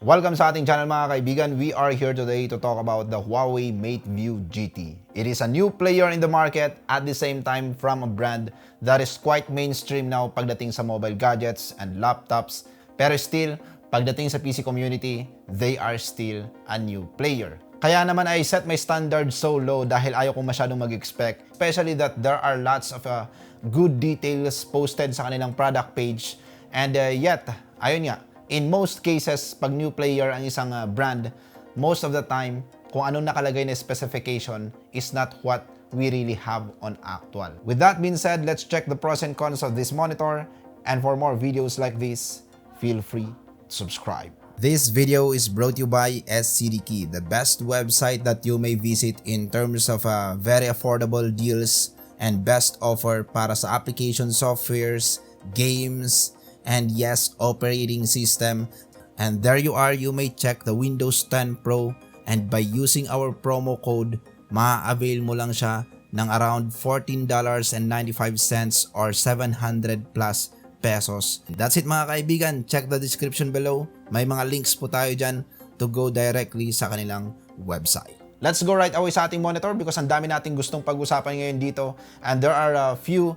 Welcome sa ating channel mga kaibigan. We are here today to talk about the Huawei Mateview GT. It is a new player in the market at the same time from a brand that is quite mainstream now pagdating sa mobile gadgets and laptops. Pero still, pagdating sa PC community, they are still a new player. Kaya naman I set my standard so low dahil ayaw kong masyadong mag-expect. Especially that there are lots of good details posted sa kanilang product page. And yet, ayun nga, in most cases, pag new player ang isang brand, most of the time, kung anong nakalagay na specification is not what we really have on actual. With that being said, let's check the pros and cons of this monitor. And for more videos like this, feel free to subscribe. This video is brought to you by ZQE-CAA, the best website that you may visit in terms of very affordable deals and best offer para sa application softwares, games, and yes, operating system. And there you are, you may check the Windows 10 Pro, and by using our promo code, ma-avail mo lang siya ng around $14.95 or 700 plus pesos. That's it mga kaibigan, check the description below. May mga links po tayo dyan to go directly sa kanilang website. Let's go right away sa ating monitor because ang dami nating gustong pag-usapan ngayon dito, and there are a few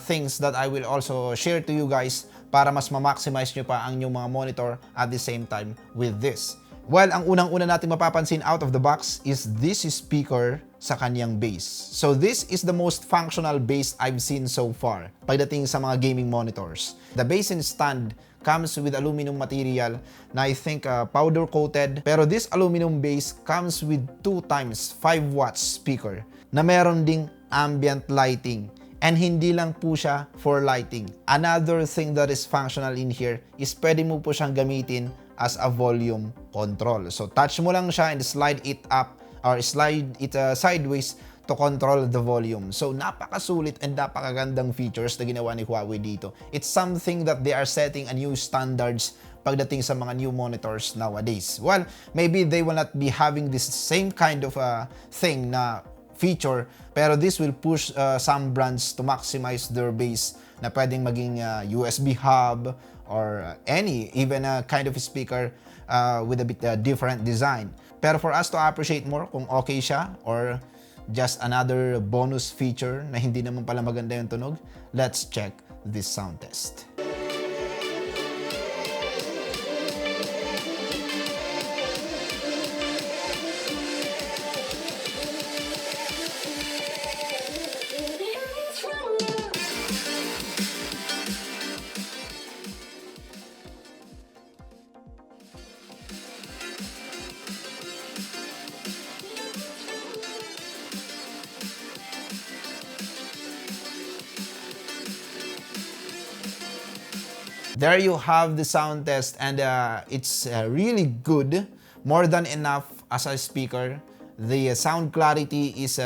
things that I will also share to you guys para mas ma-maximize nyo pa ang inyong mga monitor at the same time with this. Well, ang unang-una natin mapapansin out of the box is this speaker sa kanyang base. So this is the most functional base I've seen so far pagdating sa mga gaming monitors. The base and stand comes with aluminum material na I think powder coated, pero this aluminum base comes with 2 times 5 watts speaker na meron ding ambient lighting. And hindi lang po siya for lighting. Another thing that is functional in here is pwede mo po siyang gamitin as a volume control. So touch mo lang siya and slide it up or slide it sideways to control the volume. So napakasulit and napakagandang features na ginawa ni Huawei dito. It's something that they are setting a new standards pagdating sa mga new monitors nowadays. Well, maybe they will not be having this same kind of thing na feature, pero this will push some brands to maximize their base na pwedeng maging USB hub or even a kind of speaker with a bit different design. Pero for us to appreciate more kung okay siya or just another bonus feature na hindi naman pala maganda yung tunog, let's check this sound test. There you have the sound test, and it's really good, more than enough as a speaker. The sound clarity is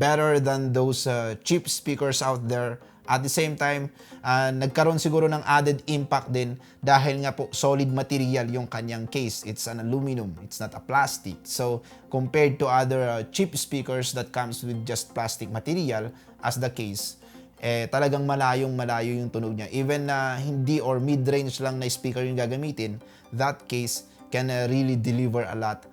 better than those cheap speakers out there. At the same time, nagkaroon siguro ng added impact din dahil nga po solid material yung kanyang case. It's an aluminum, it's not a plastic. So compared to other cheap speakers that comes with just plastic material as the case, talagang malayo yung tunog niya. Even na hindi or mid-range lang na speaker yung gagamitin, that case can really deliver a lot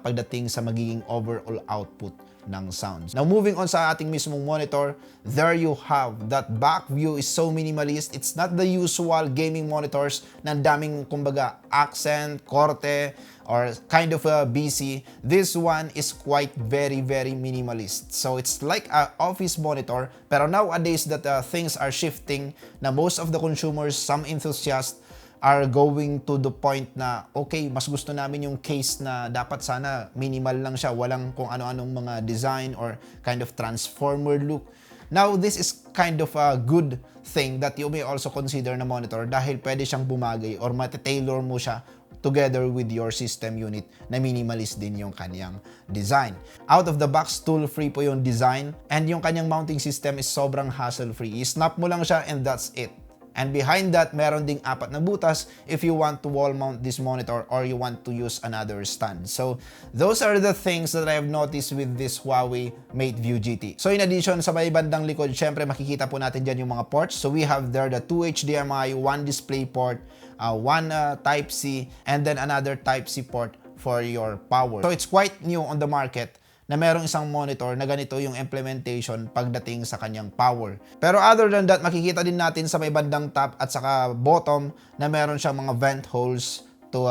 pagdating sa magiging overall output ng sounds. Now moving on sa ating mismong monitor, there you have that back view is so minimalist. It's not the usual gaming monitors na daming kumbaga accent, korte, or kind of busy. This one is quite very minimalist. So it's like an office monitor, pero nowadays that things are shifting na most of the consumers, some enthusiasts, are going to the point na okay, mas gusto namin yung case na dapat sana minimal lang siya, walang kung ano-anong mga design or kind of transformer look. Now, this is kind of a good thing that you may also consider na monitor dahil pwede siyang bumagay or mati-tailor mo siya together with your system unit na minimalist din yung kanyang design. Out of the box, tool-free po yung design, and yung kanyang mounting system is sobrang hassle-free. I-snap mo lang siya and that's it. And behind that, meron ding 4 na butas if you want to wall mount this monitor or you want to use another stand. So, those are the things that I have noticed with this Huawei Mateview GT. So, in addition, sa may bandang likod, syempre makikita po natin dyan yung mga ports. So, we have there the 2 HDMI, 1 display port, 1 Type-C, and then another Type-C port for your power. So, it's quite new on the market na merong isang monitor na ganito yung implementation pagdating sa kanyang power. Pero other than that, makikita din natin sa may bandang top at saka bottom na meron siyang mga vent holes to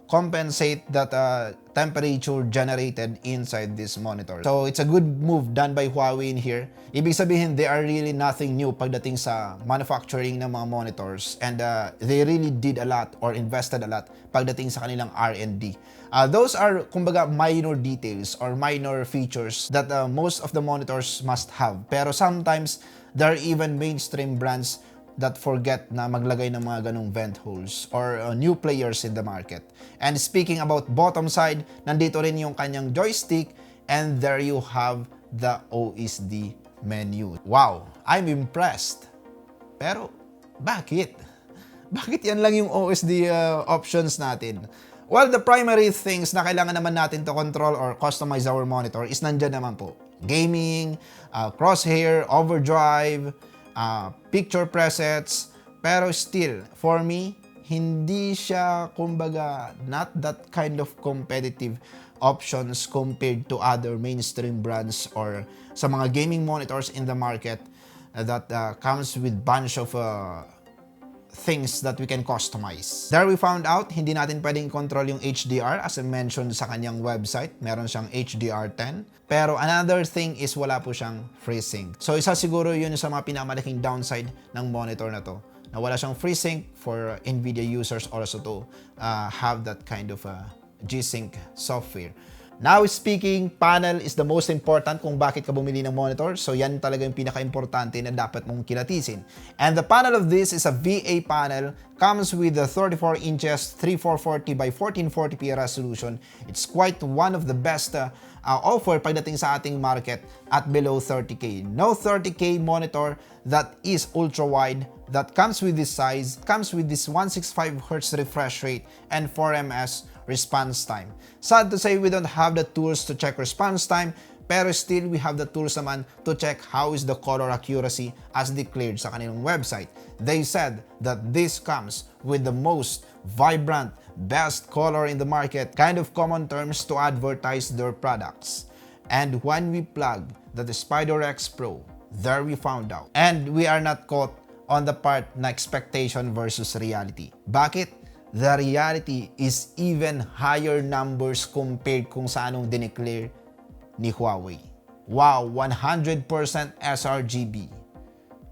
compensate that temperature generated inside this monitor. So it's a good move done by Huawei in here. Ibig sabihin, they are really nothing new pagdating sa manufacturing ng mga monitors, and they really did a lot or invested a lot pagdating sa kanilang R&D. Those are, kumbaga, minor details or minor features that most of the monitors must have. Pero sometimes, there are even mainstream brands that forget na maglagay ng mga ganong vent holes or new players in the market. And speaking about bottom side, nandito rin yung kanyang joystick, and there you have the Osd Menu. Wow, I'm impressed. Pero, bakit? Bakit yan lang yung OSD options natin? Well, the primary things na kailangan naman natin to control or customize our monitor is nandyan naman po. Gaming, crosshair, overdrive, picture presets. Pero still, for me, hindi siya, kumbaga, not that kind of competitive options compared to other mainstream brands or sa mga gaming monitors in the market that comes with bunch of things that we can customize. There we found out, hindi natin pwedeng control yung HDR as I mentioned sa kanyang website. Meron siyang HDR 10. Pero another thing is wala po siyang FREESync. So isa siguro yun sa mga pinamalaking downside ng monitor na to, na wala siyang FREESync for Nvidia users also to have that kind of G-Sync software. Now speaking, panel is the most important kung bakit ka bumili ng monitor. So yan talaga yung pinaka-importante na dapat mong kilatisin. And the panel of this is a VA panel. Comes with a 34 inches 3440 by 1440p resolution. It's quite one of the best offer pagdating sa ating market at below 30K. No 30K monitor that is ultra-wide that comes with this size, comes with this 165Hz refresh rate and 4ms response time. Sad to say we don't have the tools to check response time, pero still we have the tools naman to check how is the color accuracy as declared sa kanilang website. They said that this comes with the most vibrant, best color in the market, kind of common terms to advertise their products. And when we plug the Spider X Pro, there we found out. And we are not caught on the part na expectation versus reality. Bakit? The reality is even higher numbers compared kung sa anong dineclare ni Huawei. Wow, 100% sRGB,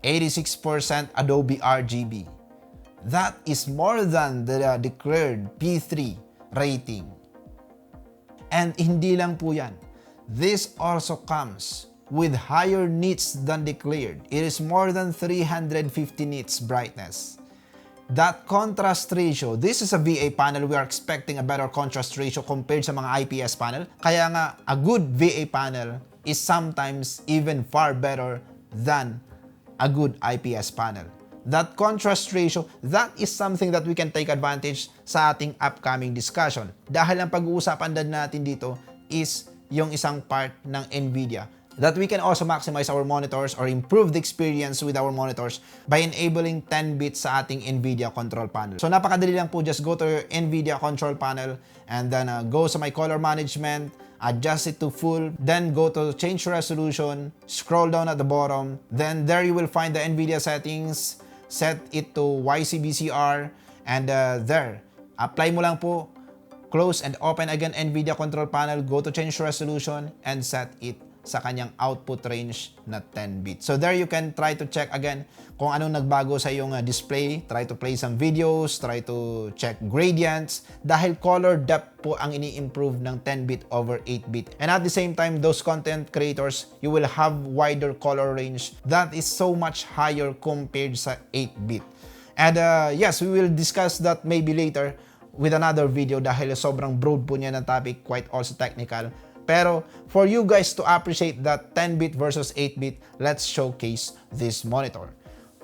86% Adobe RGB. That is more than the declared P3 rating. And hindi lang po yan. This also comes with higher nits than declared. It is more than 350 nits brightness. That contrast ratio, this is a VA panel, we are expecting a better contrast ratio compared sa mga IPS panel. Kaya nga, a good VA panel is sometimes even far better than a good IPS panel. That contrast ratio, that is something that we can take advantage sa ating upcoming discussion. Dahil ang pag-uusapan din natin dito is yung isang part ng Nvidia that we can also maximize our monitors or improve the experience with our monitors by enabling 10 bits sa ating Nvidia control panel. So napakadali lang po, just go to your Nvidia control panel and then go sa my color management, adjust it to full, then go to change resolution, scroll down at the bottom, then there you will find the Nvidia settings, set it to YCBCR, and there, apply mo lang po, close and open again Nvidia control panel, go to change resolution, and set it sa kanyang output range na 10 bits. So there you can try to check again kung anong nagbago sa iyong display, try to play some videos, try to check gradients, dahil color depth po ang ini-improve ng 10-bit over 8-bit. And at the same time, those content creators, you will have wider color range that is so much higher compared sa 8-bit. And yes, we will discuss that maybe later with another video dahil sobrang broad po niya ng topic, quite also technical. Pero for you guys to appreciate that 10-bit versus 8-bit, let's showcase this monitor.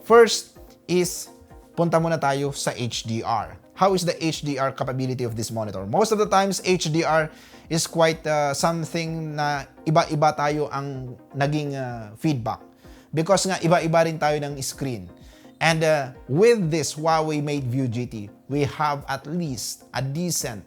First is punta muna tayo sa HDR. How is the HDR capability of this monitor? Most of the times, HDR is quite something na iba-iba tayo ang naging feedback. Because nga, iba-iba rin tayo ng screen. And with this Huawei Mateview GT, we have at least a decent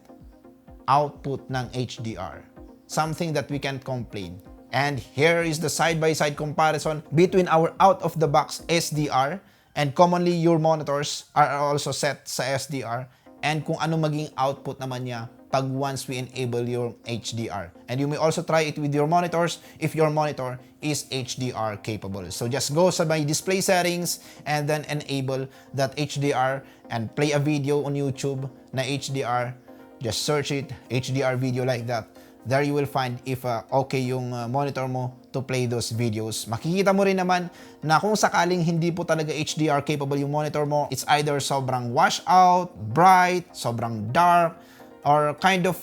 output ng HDR. Something that we can't complain. And here is the side-by-side comparison between our out-of-the-box SDR and commonly your monitors are also set sa SDR and kung ano maging output naman niya pag once we enable your HDR. And you may also try it with your monitors if your monitor is HDR capable. So just go sa my display settings and then enable that HDR and play a video on YouTube na HDR. Just search it, HDR video like that. There you will find if okay yung monitor mo to play those videos. Makikita mo rin naman na kung sakaling hindi po talaga HDR capable yung monitor mo, it's either sobrang wash out, bright, sobrang dark, or kind of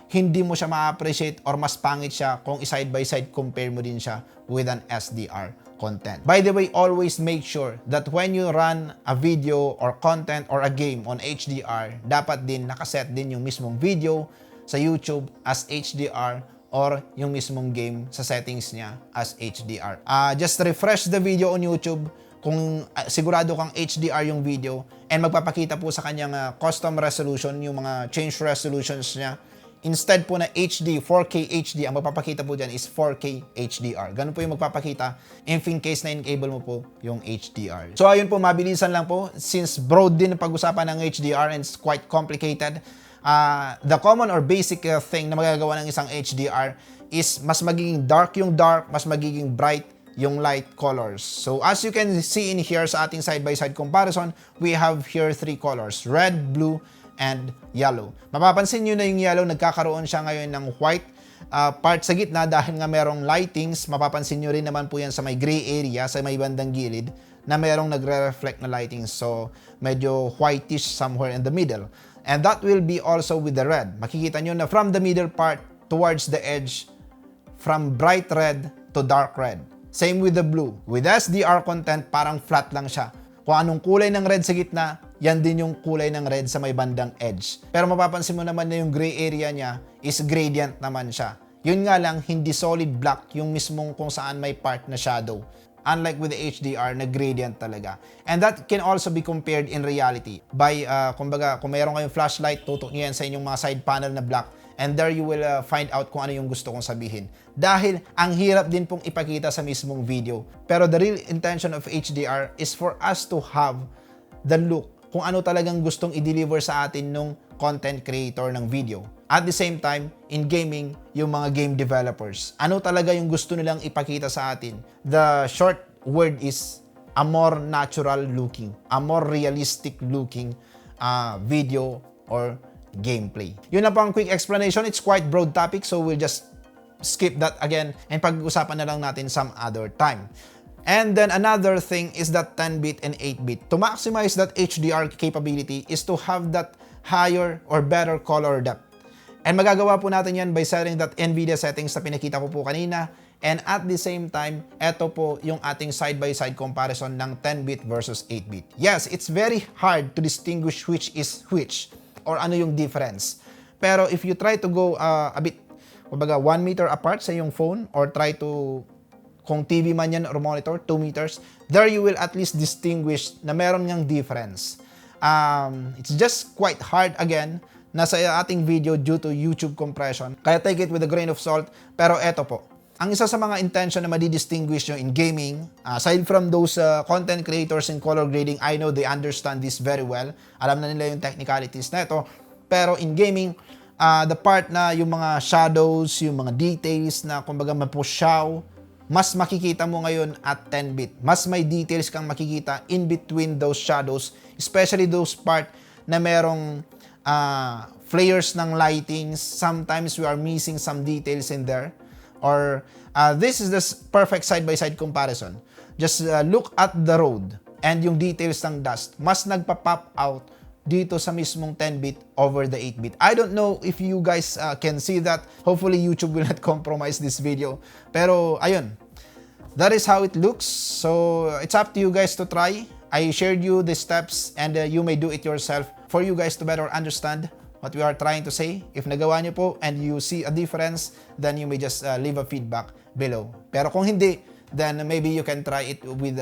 hindi mo siya ma-appreciate or mas pangit siya kung side by side compare mo din siya with an SDR content. By the way, always make sure that when you run a video or content or a game on HDR, dapat din nakaset din yung mismong video sa YouTube as HDR or yung mismong game sa settings niya as HDR. Just refresh the video on YouTube kung sigurado kang HDR yung video and magpapakita po sa kanyang custom resolution, yung mga change resolutions niya. Instead po na HD, 4K HD, ang magpapakita po dyan is 4K HDR. Ganun po yung magpapakita if in case na enable mo po yung HDR. So ayun po, mabilisan lang po. Since broad din ang pag-usapan ng HDR and it's quite complicated, the common or basic thing na magagawa ng isang HDR is mas magiging dark yung dark, mas magiging bright yung light colors. So as you can see in here sa ating side-by-side comparison, we have here 3 colors, red, blue, and yellow. Mapapansin nyo na yung yellow, nagkakaroon siya ngayon ng white part sa gitna dahil nga merong lightings. Mapapansin nyo rin naman po yan sa may gray area, sa may bandang gilid, na merong nagre-reflect na lightings. So medyo whitish somewhere in the middle. And that will be also with the red. Makikita nyo na from the middle part towards the edge, from bright red to dark red. Same with the blue. With SDR content, parang flat lang siya. Kung anong kulay ng red sa gitna, yan din yung kulay ng red sa may bandang edge. Pero mapapansin mo naman na yung gray area niya is gradient naman siya. Yun nga lang, hindi solid black yung mismong kung saan may part na shadow. Unlike with the HDR na gradient talaga. And that can also be compared in reality by, kumbaga, kung mayroon kayong flashlight, tutok nyo yan sa inyong mga side panel na black, and there you will find out kung ano yung gusto kong sabihin. Dahil ang hirap din pong ipakita sa mismong video. Pero the real intention of HDR is for us to have the look, kung ano talagang gustong i-deliver sa atin nung content creator ng video. At the same time, in gaming, yung mga game developers. Ano talaga yung gusto nilang ipakita sa atin? The short word is a more natural looking, a more realistic looking video or gameplay. Yun na po ang quick explanation. It's quite broad topic, so we'll just skip that again and pag-usapan na lang natin some other time. And then another thing is that 10-bit and 8-bit. To maximize that HDR capability is to have that higher or better color depth. And magagawa po natin yan by setting that Nvidia settings na pinakita ko po kanina. And at the same time, eto po yung ating side-by-side comparison ng 10-bit versus 8-bit. Yes, it's very hard to distinguish which is which or ano yung difference. Pero if you try to go a bit, kumbaga 1 meter apart sa yung phone or try to, kung TV man yan or monitor, 2 meters, there you will at least distinguish na meron niyang difference. It's just quite hard again na sa ating video due to YouTube compression. Kaya take it with a grain of salt. Pero eto po, ang isa sa mga intention na madi-distinguish nyo in gaming, aside from those content creators in color grading, I know they understand this very well. Alam na nila yung technicalities na ito. Pero in gaming, the part na yung mga shadows, yung mga details na kumbaga mapusyaw, mas makikita mo ngayon at 10-bit. Mas may details kang makikita in between those shadows, especially those part na merong flares ng lightings. Sometimes we are missing some details in there. Or this is the perfect side-by-side comparison. Just look at the road and yung details ng dust. Mas nagpa-pop out dito sa mismong 10-bit over the 8-bit. I don't know if you guys can see that. Hopefully, YouTube will not compromise this video. Pero, ayun. That is how it looks. So, it's up to you guys to try. I shared you the steps and you may do it yourself for you guys to better understand what we are trying to say. If nagawa nyo po and you see a difference, then you may just leave a feedback below. Pero kung hindi, then maybe you can try it with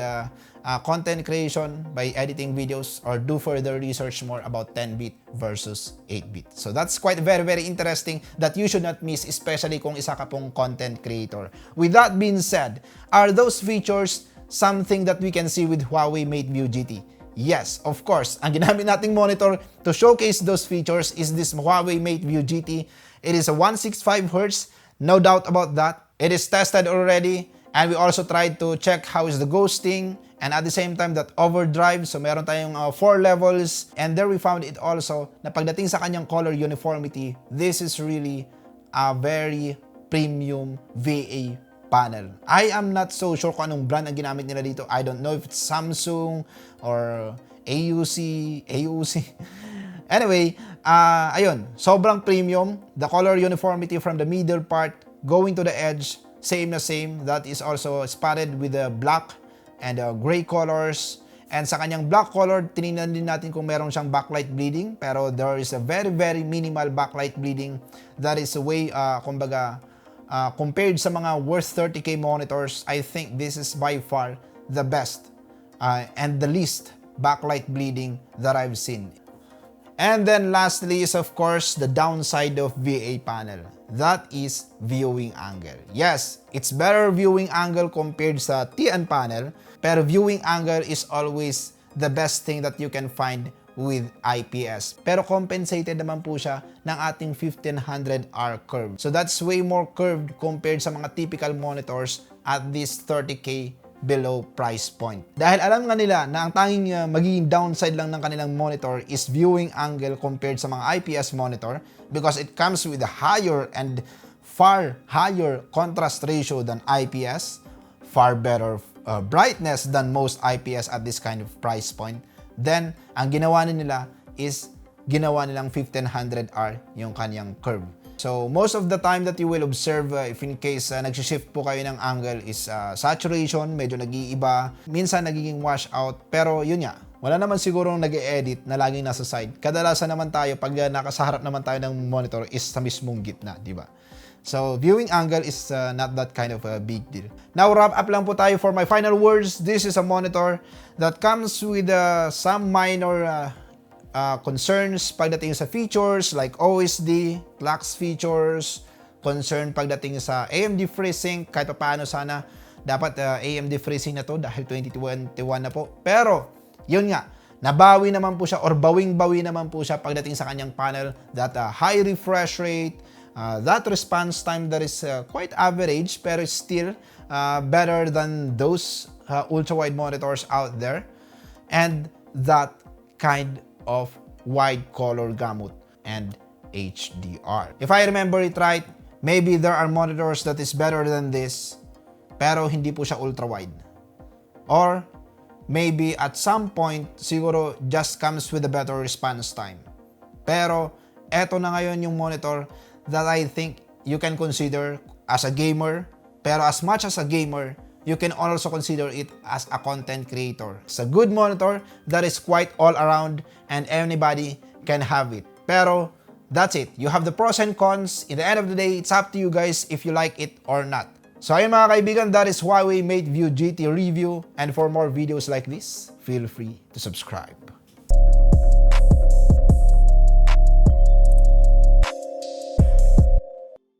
content creation by editing videos or do further research more about 10-bit versus 8-bit. So that's quite very interesting that you should not miss, especially kung isa ka pong content creator. With that being said, are those features something that we can see with Huawei Mateview GT? Yes, of course. Ang ginamit nating monitor to showcase those features is this Huawei Mateview GT. It is a 165Hz, no doubt about that. It is tested already. And we also tried to check how is the ghosting and at the same time that overdrive. So meron tayong 4 levels and there we found it also na pagdating sa kanyang color uniformity, this is really a very premium VA panel. I am not so sure kung anong brand ang ginamit nila dito. I don't know if it's Samsung or AUC. Anyway, ayun, sobrang premium. The color uniformity from the middle part going to the edge, same na same. That is also spotted with the black and gray colors. And sa kanyang black color, tinignan din natin kung meron siyang backlight bleeding. Pero there is a very minimal backlight bleeding. That is a way, kumbaga, compared sa mga worth 30K monitors, I think this is by far the best and the least backlight bleeding that I've seen. And then lastly is of course the downside of VA panel. That is viewing angle. Yes, it's better viewing angle compared sa TN panel, pero viewing angle is always the best thing that you can find with IPS. Pero compensated naman po siya ng ating 1500R curve. So that's way more curved compared sa mga typical monitors at this 30K below price point. Dahil alam nga nila na ang tanging magiging downside lang ng kanilang monitor is viewing angle compared sa mga IPS monitor because it comes with a higher and far higher contrast ratio than IPS, far better brightness than most IPS at this kind of price point. Then, ang ginawa nila is ginawa nilang 1500R yung kanyang curve. So, most of the time that you will observe, if in case nagsishift po kayo ng angle is saturation, medyo nag-iiba, minsan nagiging wash out, pero yun nga, wala naman sigurong nag-e-edit na laging nasa side. Kadalasan naman tayo, pag nakasaharap naman tayo ng monitor is sa mismong gitna, di ba? So, viewing angle is not that kind of a big deal. Now, wrap up lang po tayo for my final words. This is a monitor that comes with some minor concerns pagdating sa features like OSD, clocks features, concern pagdating sa AMD FREESync, kahit paano sana dapat AMD FREESync na to dahil 2021 na po. Pero, yun nga, nabawi naman po siya or bawing-bawi naman po siya pagdating sa kanyang panel that high refresh rate, that response time that is quite average pero still better than those ultra-wide monitors out there, and that kind of wide color gamut and HDR. If I remember it right, maybe there are monitors that is better than this pero hindi po siya ultra-wide. Or maybe at some point siguro just comes with a better response time. Pero eto na ngayon yung monitor that I think you can consider as a gamer, pero as much as a gamer, you can also consider it as a content creator. It's a good monitor that is quite all around and anybody can have it. Pero that's it. You have the pros and cons. In the end of the day, it's up to you guys if you like it or not. So ayun mga kaibigan, that is Huawei Mateview GT review. And for more videos like this, feel free to subscribe.